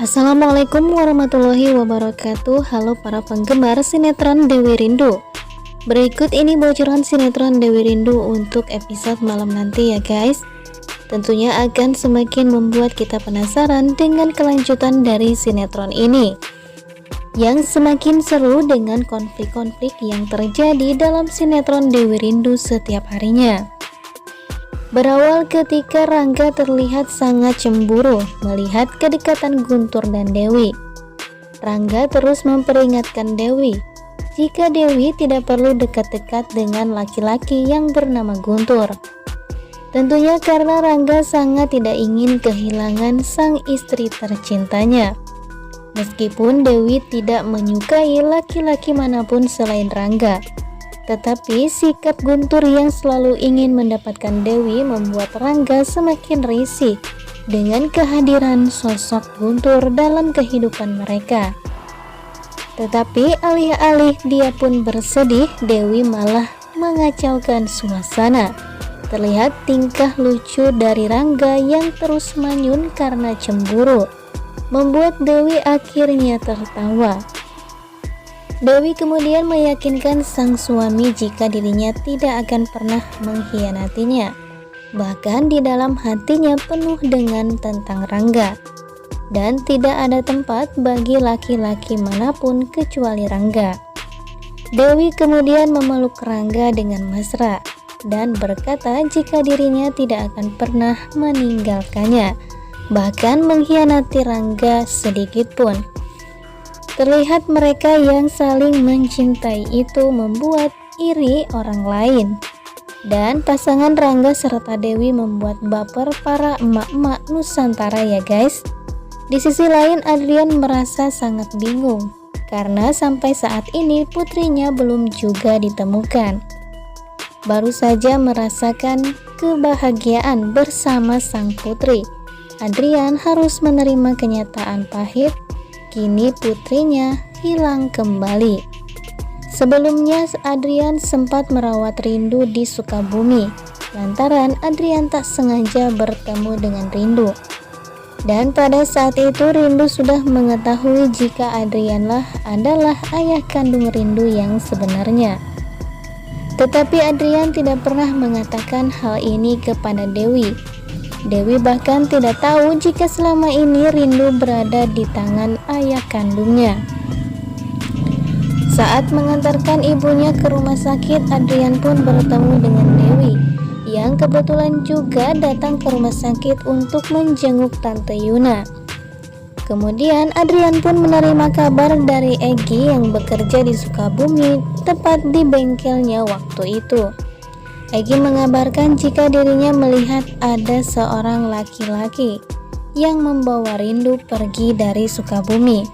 Assalamualaikum warahmatullahi wabarakatuh. Halo para penggemar sinetron Dewi Rindu. Berikut ini bocoran sinetron Dewi Rindu untuk episode malam nanti ya guys. Tentunya akan semakin membuat kita penasaran dengan kelanjutan dari sinetron ini, yang semakin seru dengan konflik-konflik yang terjadi dalam sinetron Dewi Rindu setiap harinya. Berawal ketika Rangga terlihat sangat cemburu melihat kedekatan Guntur dan Dewi. Rangga terus memperingatkan Dewi jika Dewi tidak perlu dekat-dekat dengan laki-laki yang bernama Guntur. Tentunya karena Rangga sangat tidak ingin kehilangan sang istri tercintanya. Meskipun Dewi tidak menyukai laki-laki manapun selain Rangga, tetapi sikap Guntur yang selalu ingin mendapatkan Dewi membuat Rangga semakin risih dengan kehadiran sosok Guntur dalam kehidupan mereka. Tetapi alih-alih dia pun bersedih, Dewi malah mengacaukan suasana. Terlihat tingkah lucu dari Rangga yang terus manyun karena cemburu, membuat Dewi akhirnya tertawa. Dewi kemudian meyakinkan sang suami jika dirinya tidak akan pernah mengkhianatinya. Bahkan di dalam hatinya penuh dengan tentang Rangga, dan tidak ada tempat bagi laki-laki manapun kecuali Rangga. Dewi kemudian memeluk Rangga dengan mesra dan berkata jika dirinya tidak akan pernah meninggalkannya, bahkan mengkhianati Rangga sedikit pun. Terlihat mereka yang saling mencintai itu membuat iri orang lain. Dan pasangan Rangga serta Dewi membuat baper para emak-emak Nusantara ya guys. Di sisi lain Adrian merasa sangat bingung karena sampai saat ini putrinya belum juga ditemukan. Baru saja merasakan kebahagiaan bersama sang putri, Adrian harus menerima kenyataan pahit. Kini putrinya hilang kembali. Sebelumnya Adrian sempat merawat Rindu di Sukabumi, lantaran Adrian tak sengaja bertemu dengan Rindu. Dan pada saat itu Rindu sudah mengetahui jika Adrianlah adalah ayah kandung Rindu yang sebenarnya. Tetapi Adrian tidak pernah mengatakan hal ini kepada Dewi. Dewi bahkan tidak tahu jika selama ini Rindu berada di tangan ayah kandungnya. Saat mengantarkan ibunya ke rumah sakit, Adrian pun bertemu dengan Dewi, yang kebetulan juga datang ke rumah sakit untuk menjenguk Tante Yuna. Kemudian Adrian pun menerima kabar dari Egy yang bekerja di Sukabumi, tepat di bengkelnya waktu itu. Egy mengabarkan jika dirinya melihat ada seorang laki-laki yang membawa Rindu pergi dari Sukabumi.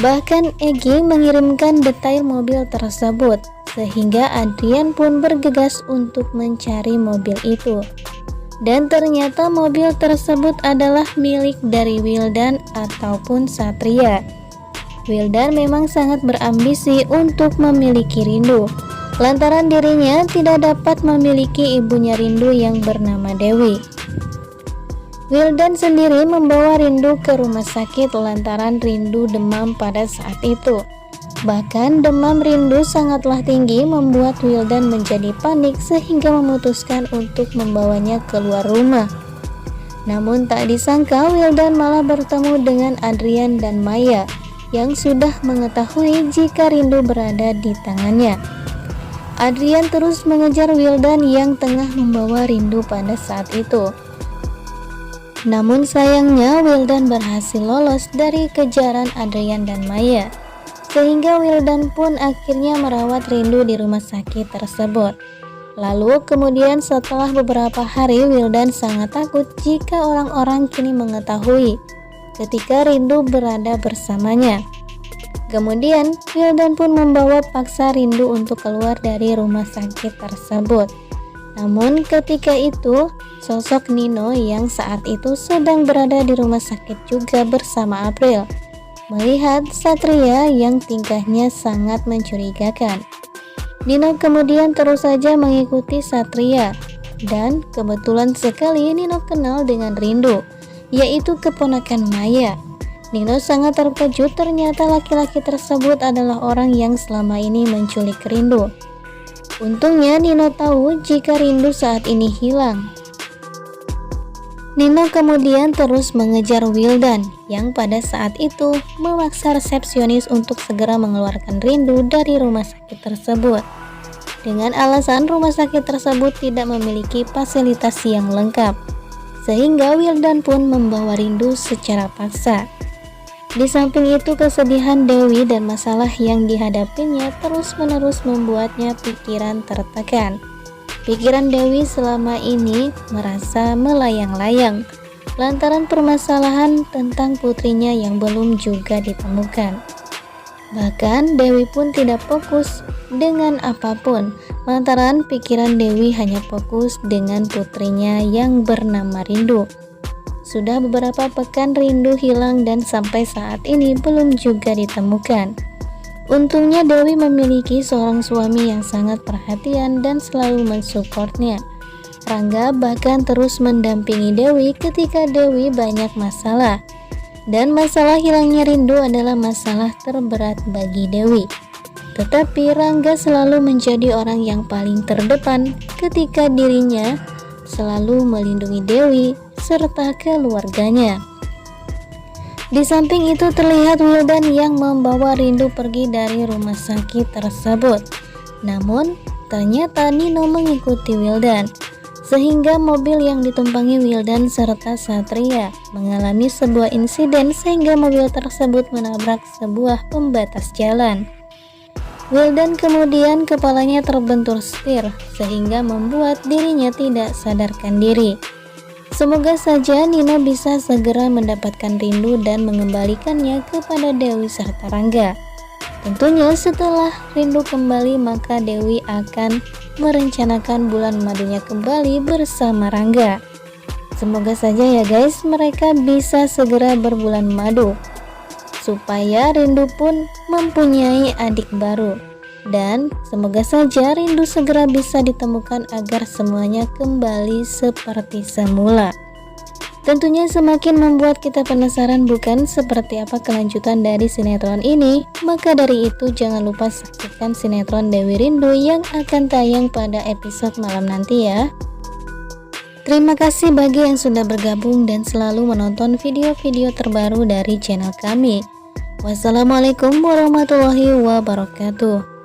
Bahkan Egy mengirimkan detail mobil tersebut, sehingga Adrian pun bergegas untuk mencari mobil itu. Dan ternyata mobil tersebut adalah milik dari Wildan ataupun Satria. Wildan memang sangat berambisi untuk memiliki Rindu, lantaran dirinya tidak dapat memiliki ibunya Rindu yang bernama Dewi. Wildan sendiri membawa Rindu ke rumah sakit lantaran Rindu demam pada saat itu. Bahkan demam Rindu sangatlah tinggi membuat Wildan menjadi panik sehingga memutuskan untuk membawanya keluar rumah. Namun tak disangka Wildan malah bertemu dengan Adrian dan Maya yang sudah mengetahui jika Rindu berada di tangannya. Adrian terus mengejar Wildan yang tengah membawa Rindu pada saat itu. Namun sayangnya Wildan berhasil lolos dari kejaran Adrian dan Maya, sehingga Wildan pun akhirnya merawat Rindu di rumah sakit tersebut. Lalu kemudian setelah beberapa hari Wildan sangat takut jika orang-orang kini mengetahui ketika Rindu berada bersamanya. Kemudian Wildan pun membawa paksa Rindu untuk keluar dari rumah sakit tersebut. Namun ketika itu sosok Nino yang saat itu sedang berada di rumah sakit juga bersama April melihat Satria yang tingkahnya sangat mencurigakan. Nino kemudian terus saja mengikuti Satria, dan kebetulan sekali Nino kenal dengan Rindu yaitu keponakan Maya. Nino sangat terkejut, ternyata laki-laki tersebut adalah orang yang selama ini menculik Rindu. Untungnya Nino tahu jika Rindu saat ini hilang. Nino kemudian terus mengejar Wildan yang pada saat itu memaksa resepsionis untuk segera mengeluarkan Rindu dari rumah sakit tersebut. Dengan alasan rumah sakit tersebut tidak memiliki fasilitas yang lengkap, sehingga Wildan pun membawa Rindu secara paksa. Di samping itu, kesedihan Dewi dan masalah yang dihadapinya terus-menerus membuatnya pikiran tertekan. Pikiran Dewi selama ini merasa melayang-layang lantaran permasalahan tentang putrinya yang belum juga ditemukan. Bahkan Dewi pun tidak fokus dengan apapun lantaran pikiran Dewi hanya fokus dengan putrinya yang bernama Rindu. Sudah beberapa pekan Rindu hilang dan sampai saat ini belum juga ditemukan. Untungnya Dewi memiliki seorang suami yang sangat perhatian dan selalu mensupportnya. Rangga bahkan terus mendampingi Dewi ketika Dewi banyak masalah. Dan masalah hilangnya Rindu adalah masalah terberat bagi Dewi. Tetapi Rangga selalu menjadi orang yang paling terdepan ketika dirinya selalu melindungi Dewi serta keluarganya. Di samping itu terlihat Wildan yang membawa Rindu pergi dari rumah sakit tersebut. Namun ternyata Nino mengikuti Wildan, sehingga mobil yang ditumpangi Wildan serta Satria mengalami sebuah insiden sehingga mobil tersebut menabrak sebuah pembatas jalan. Wildan kemudian kepalanya terbentur setir sehingga membuat dirinya tidak sadarkan diri. Semoga saja Nino bisa segera mendapatkan Rindu dan mengembalikannya kepada Dewi serta Rangga. Tentunya setelah Rindu kembali maka Dewi akan merencanakan bulan madunya kembali bersama Rangga. Semoga saja ya guys, mereka bisa segera berbulan madu supaya Rindu pun mempunyai adik baru. Dan semoga saja Rindu segera bisa ditemukan agar semuanya kembali seperti semula. Tentunya semakin membuat kita penasaran bukan seperti apa kelanjutan dari sinetron ini. Maka dari itu jangan lupa saksikan sinetron Dewi Rindu yang akan tayang pada episode malam nanti ya. Terima kasih bagi yang sudah bergabung dan selalu menonton video-video terbaru dari channel kami. Wassalamualaikum warahmatullahi wabarakatuh.